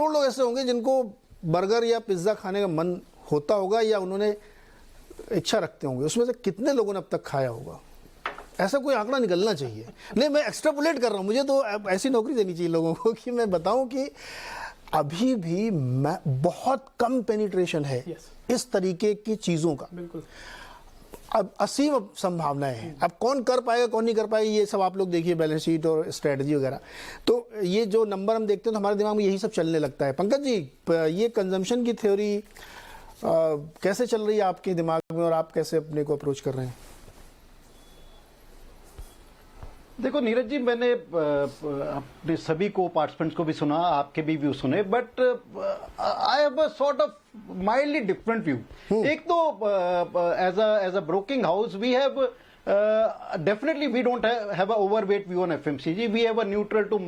करोड़ लोग ऐसे होंगे जिनको बर्गर या पिज्ज़ा खाने का मन होता होगा या उन्होंने इच्छा रखते होंगे, उसमें से कितने लोगों ने अब तक खाया होगा? ऐसा कोई आंकड़ा निकलना चाहिए। नहीं, मैं एक्स्ट्रापोलेट कर रहा हूँ, मुझे तो ऐसी नौकरी देनी चाहिए लोगों को कि मैं बताऊं कि अभी भी बहुत कम पेनिट्रेशन है इस तरीके की चीज़ों का। बिल्कुल। अब असीम संभावनाएं हैं। अब कौन कर पाएगा कौन नहीं कर पाएगा ये सब आप लोग देखिए, बैलेंस शीट और स्ट्रेटजी वगैरह। तो ये जो नंबर हम देखते हैं तो हमारे दिमाग में यही सब चलने लगता है। पंकज जी, ये कंजम्पशन की थ्योरी कैसे चल रही है आपके दिमाग में और आप कैसे अपने को अप्रोच कर रहे हैं? देखो नीरज जी, मैंने अपने सभी को पार्टिसिपेंट्स को भी सुना, आपके भी व्यू सुने, but I have a sort of mildly different view. एक तो as a broking house we have definitely we don't have a overweight view on FMCG. We have a neutral to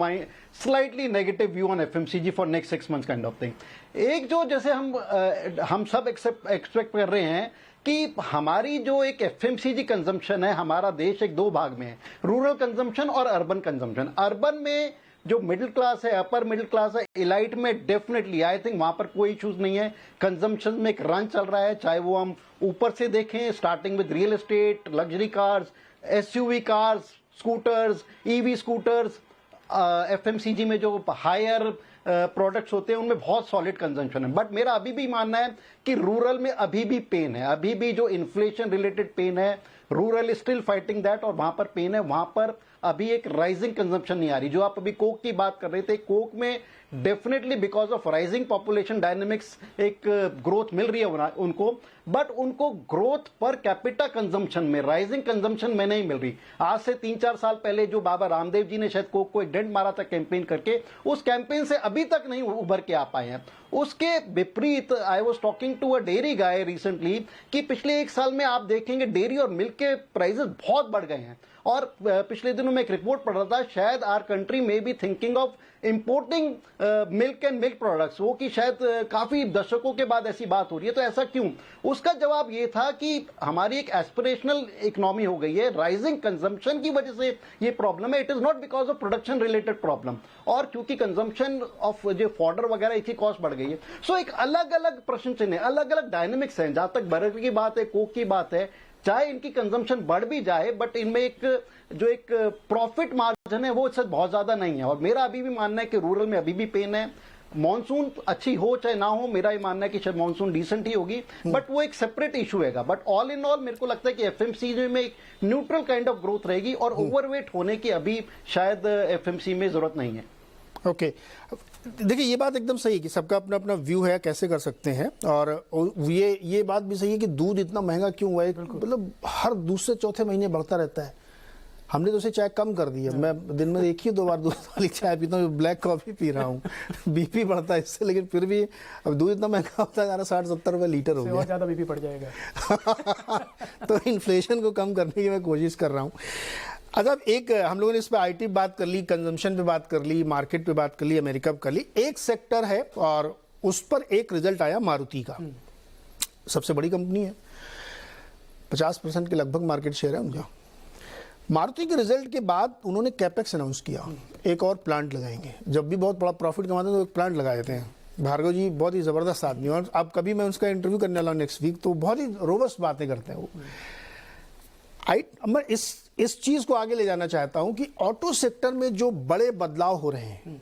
slightly negative view on FMCG for next 6 months kind of thing. एक जो जैसे हम सब expect कर रहे हैं कि हमारी जो एक FMCG कंजम्पशन है, हमारा देश एक दो भाग में है, रूरल कंजम्पशन और अर्बन कंजम्पशन। अर्बन में जो मिडिल क्लास है, अपर मिडिल क्लास है, इलाइट में डेफिनेटली आई थिंक वहां पर कोई इश्यूज नहीं है। कंजम्पशन में एक रन चल रहा है, चाहे वो हम ऊपर से देखें, starting with real estate, luxury cars, SUV cars, scooters, EV scooters, FMCG में जो हायर प्रोडक्ट्स होते हैं उनमें बहुत सॉलिड कंजम्पशन है। बट मेरा अभी भी मानना है कि रूरल में अभी भी पेन है, अभी भी जो इन्फ्लेशन रिलेटेड पेन है, rural is still fighting that, और वहां पर पेन है, वहां पर अभी एक राइजिंग कंजम्पशन नहीं आ रही। जो आप अभी कोक की बात कर रहे थे, कोक में definitely because of rising population dynamics एक ग्रोथ मिल रही है उनको, बट उनको ग्रोथ पर कैपिटा कंजम्पशन में, राइजिंग कंजम्पशन में नहीं मिल रही। आज से 3-4 साल पहले जो बाबा रामदेव जी ने शायद कोक को एक डेंट मारा था कैंपेन करके, उस कैंपेन से अभी तक नहीं उभर के आ पाए हैं। उसके विपरीत I was talking to a dairy guy recently कि पिछले 1 साल में आप देखेंगे डेयरी और मिल्क के प्राइसेस बहुत बढ़ गए हैं। और पिछले दिनों में एक रिपोर्ट पढ़ रहा था, शायद आर कंट्री में be thinking of importing milk and milk products, वो कि शायद काफी दशकों के बाद ऐसी बात हो रही है। तो ऐसा क्यों? उसका जवाब ये था कि हमारी एक एस्पिरेशनल इकोनॉमी हो गई है, राइजिंग कंजम्पशन की वजह से ये प्रॉब्लम है। It is not because of production related problem, और क्योंकि कंजम्पशन ऑफ जो फॉडर वगैरह इसकी कॉस्ट बढ़ गई है। सो एक अलग अलग प्रश्न चिन्ह है, अलग अलग डायनेमिक्स हैं। जहां तक बर्गर की बात है, कोक की बात है, चाहे इनकी कंजम्पशन बढ़ भी जाए, बट इनमें एक प्रॉफिट मार्जिन है वो इससे बहुत ज्यादा नहीं है। और मेरा अभी भी मानना है कि रूरल में अभी भी पेन है। मॉनसून अच्छी हो चाहे ना हो, मेरा ये मानना है कि शायद मॉनसून डिसेंट ही होगी, बट वो एक सेपरेट इशू है। बट ऑल इन ऑल मेरे को लगता है कि एफएमसीजी में एक न्यूट्रल काइंड ऑफ ग्रोथ रहेगी, और ओवरवेट होने की अभी शायद एफएमसी में जरूरत नहीं है। ओके, देखिए ये बात एकदम सही है कि सबका अपना अपना व्यू है, कैसे कर सकते हैं। और ये बात भी सही है कि दूध इतना महंगा क्यों हुआ है, मतलब हर दूसरे चौथे महीने बढ़ता रहता है। हमने तो उसे चाय कम कर दी है, मैं दिन में 1 ही 2 बार दूध वाली चाय पीता हूँ, ब्लैक कॉफी पी रहा हूँ। बीपी बढ़ता है इससे, लेकिन फिर भी अब दूध इतना महंगा होता है, 60-70 रुपये लीटर हो गया, और ज्यादा बीपी बढ़ जाएगा। तो इन्फ्लेशन को कम करने की मैं कोशिश कर रहा हूँ। अच्छा, एक हम लोगों ने इस पर आईटी बात कर ली, कंजम्पशन पे बात कर ली, मार्केट पे बात कर ली, अमेरिका पे कर ली। एक सेक्टर है और उस पर एक रिजल्ट आया मारुति का, सबसे बड़ी कंपनी है, 50% के लगभग मार्केट शेयर है उनका। मारुति के रिजल्ट के बाद उन्होंने कैपेक्स अनाउंस किया, एक और प्लांट लगाएंगे। जब भी बहुत बड़ा प्रॉफिट कमाते हैं तो एक प्लांट लगा देते हैं। भार्गव जी बहुत ही जबरदस्त आदमी, और अब कभी मैं उसका इंटरव्यू करने वाला हूँ नेक्स्ट वीक, तो बहुत ही रोबस्ट बातें करते हैं वो। मैं इस चीज को आगे ले जाना चाहता हूं कि ऑटो सेक्टर में जो बड़े बदलाव हो रहे हैं,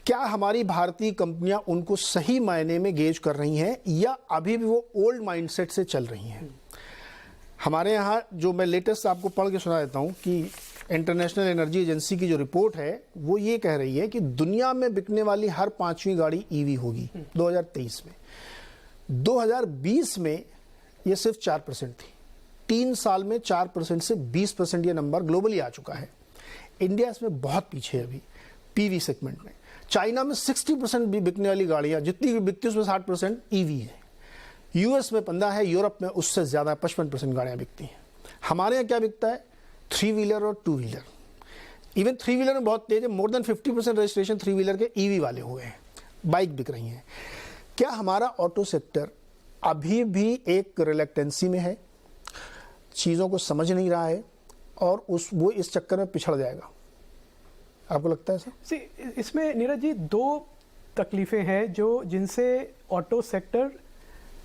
क्या हमारी भारतीय कंपनियां उनको सही मायने में गेज कर रही हैं, या अभी भी वो ओल्ड माइंडसेट से चल रही हैं? हमारे यहाँ जो मैं लेटेस्ट आपको पढ़ के सुना देता हूं कि इंटरनेशनल एनर्जी एजेंसी की जो रिपोर्ट है वो ये कह रही है कि दुनिया में बिकने वाली हर 5वीं गाड़ी ईवी होगी 2023 में। 2020 में ये सिर्फ 4% थी। 3 साल में 4% से 20% ये नंबर ग्लोबली आ चुका है। इंडिया इसमें बहुत पीछे है अभी पीवी सेगमेंट में। चाइना में 60% भी बिकने वाली गाड़ियां जितनी भी बिकती है उसमें 60% ईवी है। यूएस में 15 है, यूरोप में उससे ज्यादा 55% गाड़ियां बिकती हैं। हमारे यहाँ क्या बिकता है? 3 व्हीलर और 2 व्हीलर। इवन 3 व्हीलर में बहुत तेज है, मोर देन 50% रजिस्ट्रेशन 3 व्हीलर के ईवी वाले हुए हैं, बाइक बिक रही हैं। क्या हमारा ऑटो सेक्टर अभी भी एक रिलेक्टेंसी में है, चीज़ों को समझ नहीं रहा है, और वो इस चक्कर में पिछड़ जाएगा? आपको लगता है सर? इसमें नीरज जी 2 तकलीफें हैं जो जिनसे ऑटो सेक्टर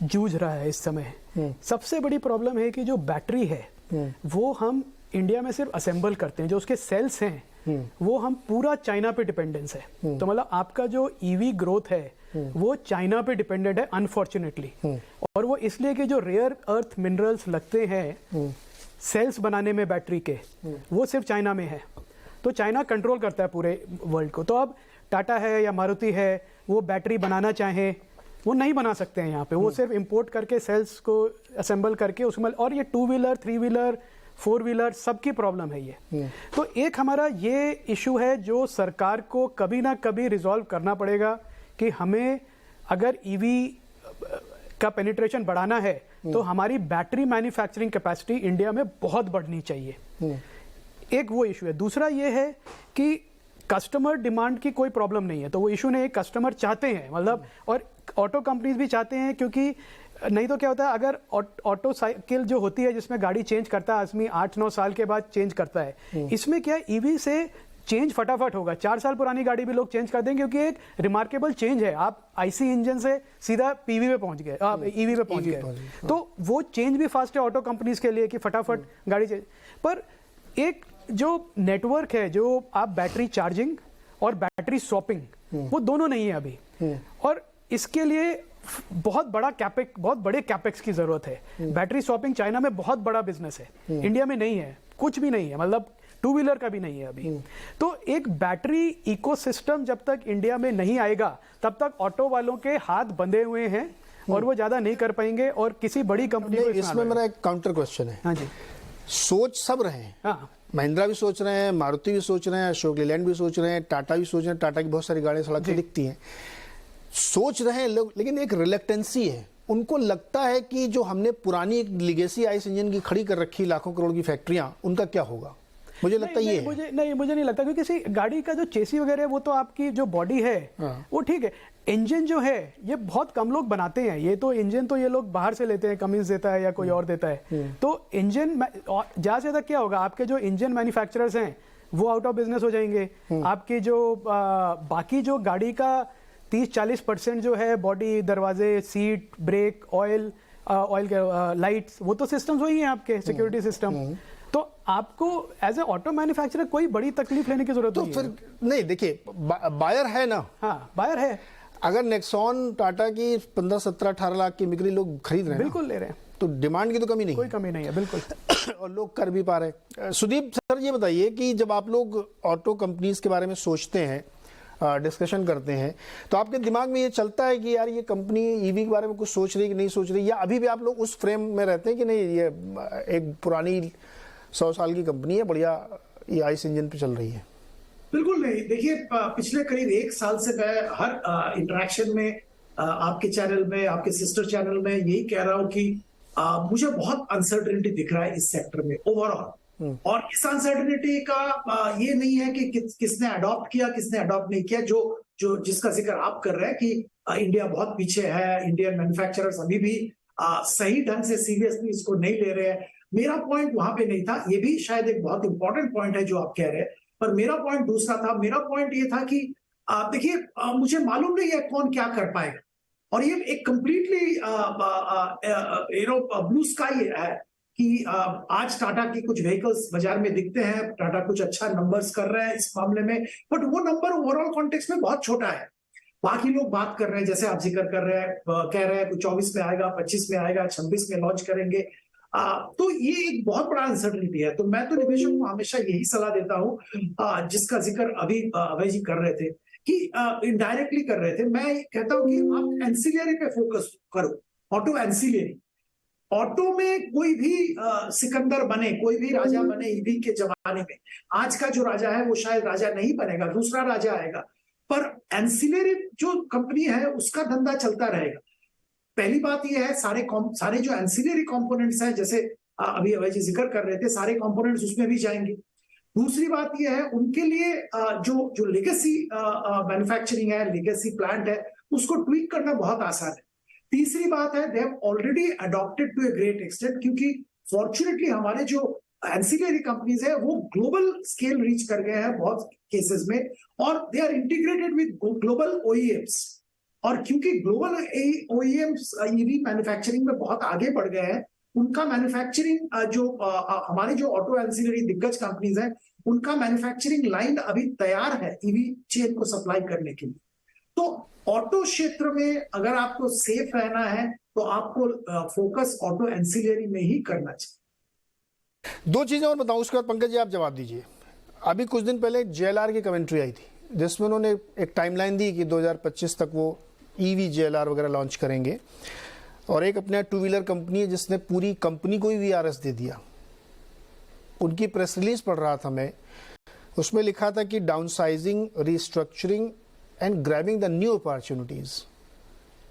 जूझ रहा है इस समय। सबसे बड़ी प्रॉब्लम है कि जो बैटरी है वो हम इंडिया में सिर्फ असेंबल करते हैं, जो उसके सेल्स हैं वो हम पूरा चाइना पे डिपेंडेंस है। तो मतलब आपका जो ईवी ग्रोथ है वो चाइना पे डिपेंडेंट है अनफॉर्चुनेटली, और वो इसलिए कि जो रेयर अर्थ मिनरल्स लगते हैं सेल्स बनाने में बैटरी के, वो सिर्फ चाइना में है। तो चाइना कंट्रोल करता है पूरे वर्ल्ड को। तो अब टाटा है या मारुति है, वो बैटरी बनाना चाहे वो नहीं बना सकते हैं यहाँ पे, वो सिर्फ इंपोर्ट करके सेल्स को असेंबल करके उसमें, और ये 2 व्हीलर 3 व्हीलर 4 व्हीलर सबकी प्रॉब्लम है ये। तो एक हमारा ये इशू है जो सरकार को कभी ना कभी रिजॉल्व करना पड़ेगा कि हमें अगर ईवी का पेनिट्रेशन बढ़ाना है तो हमारी बैटरी मैन्युफैक्चरिंग कैपेसिटी इंडिया में बहुत बढ़नी चाहिए। एक वो इशू है। दूसरा ये है कि कस्टमर डिमांड की कोई प्रॉब्लम नहीं है, तो वो इशू नहीं, कस्टमर चाहते हैं, मतलब और ऑटो कंपनीज भी चाहते हैं, क्योंकि नहीं तो क्या होता है अगर ऑटो साइकिल जो होती है जिसमें गाड़ी चेंज करता है आदमी 8-9 साल के बाद चेंज करता है, इसमें क्या ईवी से चेंज फटाफट होगा। 4 साल पुरानी गाड़ी भी लोग चेंज कर देंगे क्योंकि एक रिमार्केबल चेंज है, आप आईसी इंजन से सीधा पीवी पे पहुंच गए, आप ईवी पे पहुंच गए। तो वो चेंज भी फास्ट है ऑटो कंपनीज के लिए कि फटाफट गाड़ी चेंज। पर एक जो नेटवर्क है, जो आप बैटरी चार्जिंग और बैटरी स्वैपिंग, वो दोनों नहीं है अभी, और इसके लिए बहुत बड़े कैपेक्स की जरूरत है। बैटरी स्वैपिंग चाइना में बहुत बड़ा बिजनेस है, इंडिया में नहीं है, कुछ भी नहीं है, मतलब 2 व्हीलर का भी नहीं है अभी। तो एक बैटरी इकोसिस्टम जब तक इंडिया में नहीं आएगा तब तक ऑटो वालों के हाथ बंधे हुए हैं और वो ज्यादा नहीं कर पाएंगे, और किसी बड़ी कंपनी को इसमें मेरा एक काउंटर क्वेश्चन है। हाँ जी, सोच सब रहे हैं, हाँ, महिंद्रा भी सोच रहे हैं, मारुति भी सोच रहे हैं, अशोक लेलैंड भी सोच रहे हैं, टाटा भी सोच रहे हैं, टाटा की बहुत सारी गाड़ियां सड़क पे दिखती हैं, सोच रहे हैं लोग, लेकिन एक रिलेक्टेंसी है। उनको लगता है कि जो हमने पुरानी लिगेसी आइस इंजन की खड़ी कर रखी लाखों करोड़ की फैक्ट्रियां, उनका क्या होगा? मुझे लगता है ये मुझे नहीं लगता, क्योंकि किसी गाड़ी का जो चेसी वगैरह है वो तो आपकी जो बॉडी है वो ठीक है। इंजन जो है ये बहुत कम लोग बनाते हैं, ये तो इंजन तो ये लोग बाहर से लेते हैं, कमिंस देता है या कोई और देता है। तो इंजन ज्यादा से ज्यादा क्या होगा, आपके जो इंजन मैन्युफैक्चरर्स हैं वो आउट ऑफ बिजनेस हो जाएंगे। आपके जो बाकी जो गाड़ी का 30-40% जो है, बॉडी, दरवाजे, सीट, ब्रेक, ऑयल के लाइट्स, वो तो सिस्टम्स वही हैं आपके, सिक्योरिटी सिस्टम। तो आपको एज ए ऑटो मैन्युफैक्चरर कोई बड़ी तकलीफ लेने की जरूरत तो नहीं फिर है। नहीं, देखिए बायर है ना। हाँ, बायर है। अगर नेक्सॉन टाटा की 15-17-18 लाख की बिक्री लोग खरीद रहे हैं, बिल्कुल ले रहे हैं, तो डिमांड की तो कमी नहीं, कोई कमी नहीं है, बिल्कुल। और लोग कर भी पा रहे हैं। सुदीप सर, ये बताइए कि जब आप लोग ऑटो कंपनीज के बारे में सोचते हैं, डिस्कशन करते हैं, तो आपके दिमाग में ये चलता है कि यार ये कंपनी ईवी के बारे में कुछ सोच रही है कि नहीं सोच रही, या अभी भी आप लोग उस फ्रेम में रहते हैं कि नहीं ये एक पुरानी 100 साल की कंपनी है, बढ़िया ये आइस इंजन पे चल रही है? बिल्कुल नहीं। देखिए, पिछले करीब 1 साल से मैं हर इंटरेक्शन में आपके चैनल में, आपके सिस्टर चैनल में यही कह रहा हूं कि मुझे बहुत अनसर्टेनिटी दिख रहा है इस सेक्टर में ओवरऑल। और इस अनसर्टेनिटी का ये नहीं है कि किसने अडॉप्ट किया, किसने अडॉप्ट नहीं किया। जो जिसका जिक्र आप कर रहे हैं कि इंडिया बहुत पीछे है, इंडियन मैन्युफैक्चरर्स अभी भी सही ढंग से सीरियसली इसको नहीं ले रहे हैं, मेरा पॉइंट वहां पे नहीं था। ये भी शायद एक बहुत इंपॉर्टेंट पॉइंट है जो आप कह रहे हैं, पर मेरा पॉइंट दूसरा था। मेरा पॉइंट ये था कि देखिए, मुझे मालूम नहीं है कौन क्या कर पाएगा, और ये एक कंप्लीटली ब्लू स्काई है कि आज टाटा की कुछ व्हीकल्स बाजार में दिखते हैं, टाटा कुछ अच्छा नंबर्स कर रहे हैं इस मामले में, बट वो नंबर ओवरऑल कॉन्टेक्स्ट में बहुत छोटा है। बाकी लोग बात कर रहे हैं, जैसे आप जिक्र कर रहे हैं, कह रहे हैं 24 में आएगा, 25 में आएगा, 26 में लॉन्च करेंगे। तो ये एक बहुत बड़ा अनसर्टेनिटी है। तो मैं तो निवेशक को हमेशा यही सलाह देता हूं, जिसका जिक्र अभी अभय जी कर रहे थे कि इनडायरेक्टली कर रहे थे, मैं कहता हूं कि आप एंसिलियरी पे फोकस करो, ऑटो एंसिलियरी। ऑटो में कोई भी सिकंदर बने, कोई भी राजा बने ईवी के जमाने में, आज का जो राजा है वो शायद राजा नहीं बनेगा, दूसरा राजा आएगा, पर एंसिलियरी जो कंपनी है उसका धंधा चलता रहेगा। पहली बात यह है, सारे जो एंसिलियरी कंपोनेंट्स हैं, जैसे अभी अभय जी जिक्र कर रहे थे, सारे कंपोनेंट्स उसमें भी जाएंगे। दूसरी बात यह है, उनके लिए जो लेगेसी मैन्युफैक्चरिंग है, लेगेसी प्लांट है, उसको ट्वीक करना बहुत आसान है। तीसरी बात है, they have already adopted to a great extent, क्योंकि फॉर्चुनेटली हमारे जो एंसिलरी कंपनीज है वो ग्लोबल स्केल रीच कर गए हैं बहुत केसेस में, और they are integrated with global OEMs. और क्योंकि ग्लोबल ओईएम्स ईवी मैन्युफैक्चरिंग में बहुत आगे बढ़ गए हैं, उनका मैन्युफैक्चरिंग जो हमारे जो ऑटो एंसिलरी दिग्गज कंपनीज हैं, उनका मैन्युफैक्चरिंग लाइन अभी तैयार है ईवी चेन को सप्लाई करने के लिए। तो ऑटो क्षेत्र में अगर आपको सेफ रहना है तो आपको फोकस ऑटो एंसिलरी में ही करना चाहिए। दो चीजें और बताऊं, उसके बाद पंकज जी आप जवाब दीजिए। अभी कुछ दिन पहले JLR की कमेंट्री आई थी जिसमें उन्होंने एक टाइमलाइन दी कि 2025 तक वो ईवी JLR वगैरह लॉन्च करेंगे, और एक अपना टू व्हीलर कंपनी है जिसने पूरी कंपनी को ही VRS दे दिया। उनकी प्रेस रिलीज पढ़ रहा था मैं, उसमें लिखा था कि downsizing, restructuring and grabbing the new opportunities.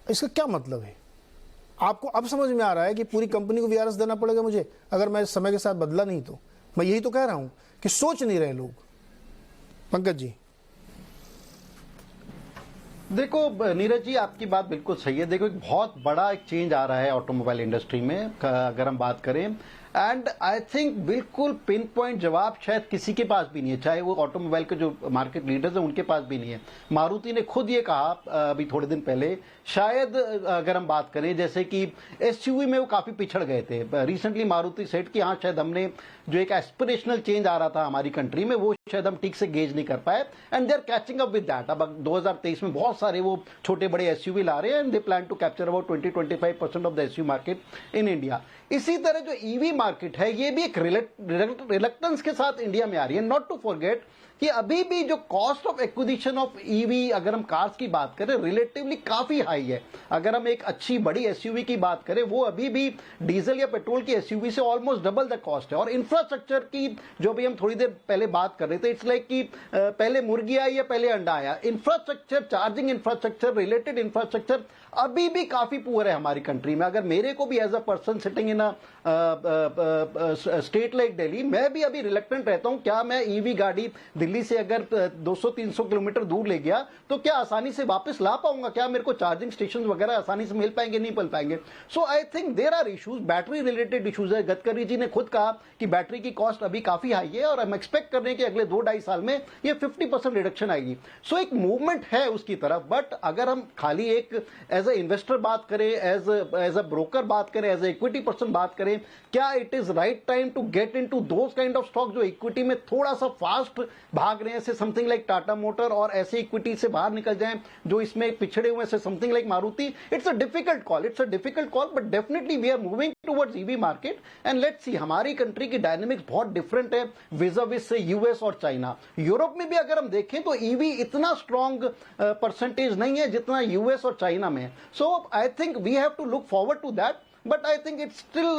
इसका क्या मतलब है? आपको अब समझ में आ रहा है कि पूरी कंपनी को VRS देना पड़ेगा मुझे अगर मैं समय के साथ बदला नहीं तो? मैं यही तो कह रहा हूं कि सोच नहीं रहे लोग। पंकज जी। देखो नीरज जी, आपकी बात बिल्कुल सही है। देखो एक बहुत बड़ा एक चेंज आ रहा है ऑटोमोबाइल इंडस्ट्री में अगर हम बात करें, एंड आई थिंक बिल्कुल पिन पॉइंट जवाब शायद किसी के पास भी नहीं है, चाहे वो ऑटोमोबाइल के जो मार्केट लीडर्स हैं उनके पास भी नहीं है। मारुति ने खुद ये कहा अभी थोड़े दिन पहले, शायद अगर हम बात करें जैसे कि एसयूवी में वो काफी पिछड़ गए थे। रिसेंटली मारुति सेट कि हाँ शायद हमने जो एक एस्पिरेशनल चेंज आ रहा था हमारी कंट्री में वो शायद हम ठीक से गेज नहीं कर पाए, and they are catching up with that. अब 2023 में बहुत सारे वो छोटे बड़े एसयूवी ला रहे हैं, and they plan to capture about 20-25% of the SUV market in India. इसी तरह जो ईवी मार्केट है ये भी एक रिलक्टेंस के साथ इंडिया में आ रही है। नॉट टू फॉरगेट कि अभी भी जो cost of acquisition of EV अगर हम कार्स की बात करें रिलेटिवली काफी हाई है। अगर हम एक अच्छी बड़ी एसयूवी की बात करें वो अभी भी डीजल या पेट्रोल की एसयूवी से ऑलमोस्ट डबल द कॉस्ट है। और इंफ्रास्ट्रक्चर की जो भी हम थोड़ी देर पहले बात कर रहे थे, इट्स लाइक कि पहले मुर्गी आई या पहले अंडा आया। Infrastructure, charging infrastructure, related infrastructure अभी भी काफी पुअर है हमारी कंट्री में। अगर मेरे को भी as a person sitting in a state like Delhi, मैं भी अभी रिलेक्टेंट रहता हूं, क्या मैं ईवी गाड़ी दिल्ली से अगर 200-300 किलोमीटर दूर ले गया तो क्या आसानी से वापस ला पाऊंगा? क्या मेरे को चार्जिंग स्टेशन वगैरह आसानी से मिल पाएंगे? नहीं मिल पाएंगे। So I think there are issues, battery related issues है। गडकरी जी ने खुद कहा कि बैटरी की कॉस्ट अभी काफी हाई है और हम एक्सपेक्ट कर रहे हैं कि अगले 2-2.5 साल में ये 50% रिडक्शन आएगी। सो एक मूवमेंट है उसकी तरफ। बट अगर हम खाली एक एज ए इन्वेस्टर बात करें, एज अ ब्रोकर बात करें, एज ए इक्विटी पर्सन बात करें, क्या it is right time to get into those kind of stock जो इक्विटी में थोड़ा सा फास्ट भाग रहे हैं, से समथिंग लाइक टाटा मोटर, और ऐसे इक्विटी से बाहर निकल जाएं जो इसमें पिछड़े हुए से something like Maruti? It's a difficult call, but definitely we are moving towards EV market, and let's see. हमारी कंट्री की डायनेमिक्स बहुत डिफरेंट है विज़ से यूएस और चाइना। यूरोप में भी अगर हम देखें तो ईवी इतना स्ट्रॉन्ग परसेंटेज नहीं है जितना यूएस और चाइना में है। So I think we have to look forward to that, but I think it's still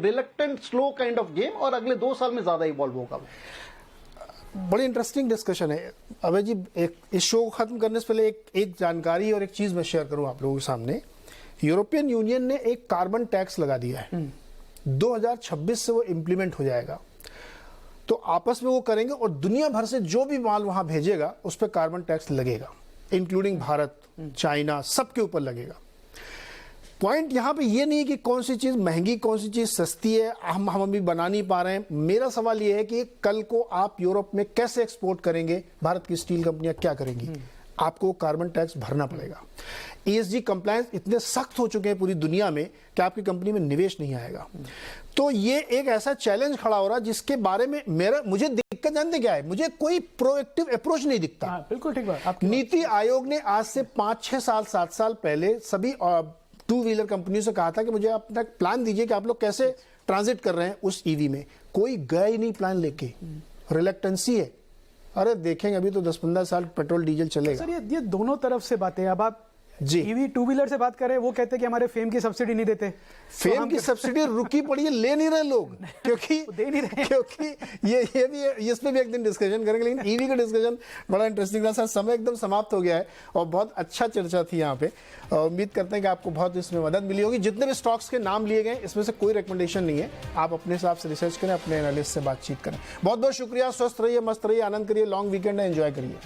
reluctant slow kind of game, और अगले 2 साल में ज्यादा इवॉल्व होगा। बड़ी इंटरेस्टिंग डिस्कशन है अभय जी। एक इस शो को खत्म करने से पहले एक जानकारी और एक चीज मैं शेयर करूं आप लोगों के सामने। यूरोपियन यूनियन ने एक कार्बन टैक्स लगा दिया है, 2026 से वो इंप्लीमेंट हो जाएगा। तो आपस में वो करेंगे और दुनिया भर से जो भी माल वहां भेजेगा उस पर कार्बन टैक्स लगेगा, इंक्लूडिंग भारत, चाइना, सबके ऊपर लगेगा। पॉइंट यहां पे ये नहीं कि कौन सी चीज महंगी कौन सी चीज सस्ती है, हम अभी बना नहीं पा रहे हैं। मेरा सवाल ये है कि कल को आप यूरोप में कैसे एक्सपोर्ट करेंगे, भारत की स्टील कंपनियां क्या करेंगी? आपको कार्बन टैक्स भरना पड़ेगा। ESG कंप्लायंस इतने सख्त हो चुके हैं पूरी दुनिया में कि आपकी कंपनी में निवेश नहीं आएगा। तो ये एक ऐसा चैलेंज खड़ा हो रहा है जिसके बारे में मुझे दिक्कत जानते क्या है, मुझे कोई प्रोएक्टिव अप्रोच नहीं दिखता। बिल्कुल ठीक बात। नीति आयोग ने आज से 5-6 साल 7 साल पहले सभी टू व्हीलर कंपनियों से कहा था कि मुझे अपना प्लान दीजिए कि आप लोग कैसे ट्रांजिट कर रहे हैं उस ईवी में। कोई गया ही नहीं प्लान लेके, रिलेक्टेंसी है। अरे देखेंगे अभी तो 10-15 साल पेट्रोल डीजल चलेगा। सर ये दोनों तरफ से बातें। अब आप जी ईवी टू व्हीलर से बात करें, वो कहते हैं कि हमारे फेम की सब्सिडी नहीं देते। फेम की सब्सिडी रुकी पड़ी है, ले नहीं रहे लोग क्योंकि दे नहीं रहे, क्योंकि ये भी इस पे भी एक दिन डिस्कशन करेंगे। लेकिन ईवी का डिस्कशन बड़ा इंटरेस्टिंग था। सर समय एकदम समाप्त हो गया है और बहुत अच्छा चर्चा थी यहाँ पे। उम्मीद करते हैं कि आपको बहुत इसमें मदद मिली होगी। जितने भी स्टॉक्स के नाम लिए गए इसमें से कोई रिकमेंडेशन नहीं है, आप अपने हिसाब से रिसर्च करें, अपने एनालिस्ट से बातचीत करें। बहुत बहुत शुक्रिया। स्वस्थ रहिए, मस्त रहिए, आनंद करिए, लॉन्ग वीकेंड है, एंजॉय करिए।